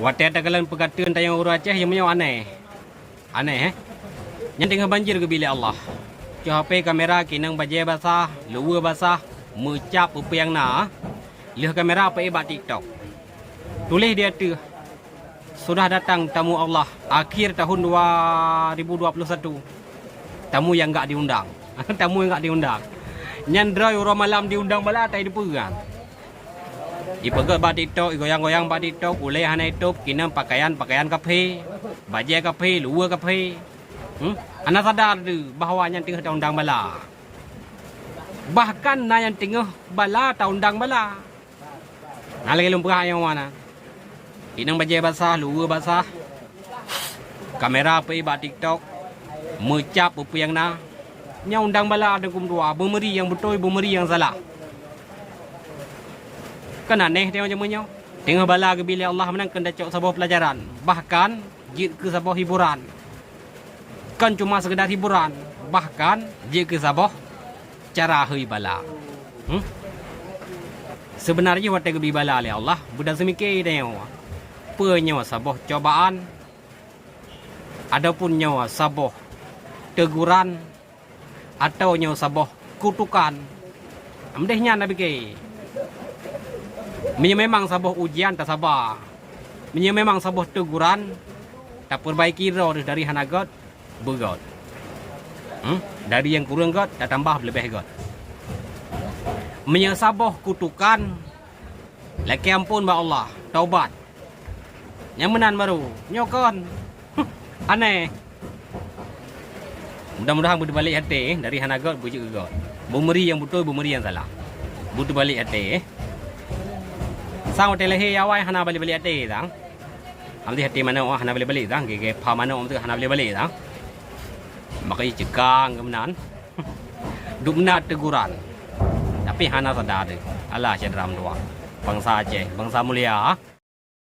Watet tagalan perkataan tayang orang Aceh yang punya aneh. Aneh Yang tengah banjir ke bilik Allah. Cuk HP kamera kinang bajai basah, luar basah, mecap apa yang nak. Leh kamera apa buat TikTok. Tulis dia tu. Sudah datang tamu Allah akhir tahun 2021. Tamu yang enggak diundang. Tamu yang enggak diundang. Nyandra orang malam diundang bala tai dipegang. Ipegat buat TikTok, goyang-goyang buat TikTok, uleh hana itu kinam pakaian kafe, bajai kafe, luar kafe. Anda sadar tu bahawa yang tengah undang bala. Bahkan yang tengah bala undang bala. Nah lagi lumpah yang mana? Kinang bajai basah, luar basah. Kamera apa buat TikTok. Mecap apa yang nak. Yang undang bala ada kumdua, bermeri yang betul, bermeri yang salah. Kan aneh tengok macam tengah bala ke bilik Allah menang kena cok sebuah pelajaran. Bahkan jid ke sebuah hiburan. Kan cuma sekedar hiburan. Bahkan jid ke sebuah cara hui bala. Sebenarnya waktu ke bala oleh Allah budak semikir tengok. Penyawa sebuah cobaan. Adapun nyawa sebuah teguran. Atau nyawa sebuah kutukan. Amdehnya Nabi ke. Memang sebuah ujian tak sabar. Memang sebuah teguran tak perbaiki roh dari hanagot begot. Dari yang kurang got tak tambah lebih got. Sebuah kutukan laki ampun ba Allah, taubat. Yang menan baru nyokon. Aneh. Mudah-mudahan berbalik hati dari hanagot bujuk got. Bumeri yang betul, bumeri yang salah. Butuh balik hati. Sang hotel he awai hana balik ate dang. Amdi hati mana hana balik dang. Ge pa mana tu hana balik dang. Makai cegang kemenan. Dumna teguran. Tapi hana sadar. Allah cedram dua. Bangsa Aceh, bangsa mulia.